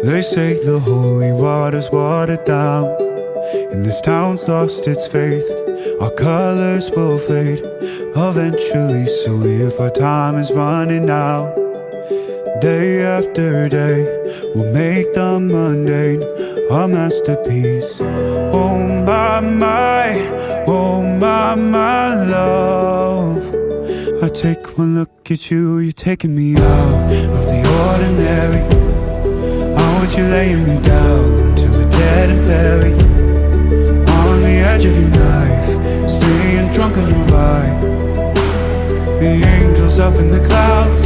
They say the holy water's watered down, and this town's lost its faith. Our colors will fade eventually, so if our time is running out, day after day, we'll make the mundane a masterpiece. Oh my, oh my love, I take one look at you, you're taking me out of the ordinary. I want you laying me down till we're dead and buried, on the edge of your knife, staying drunk on your vibe. The angels up in the clouds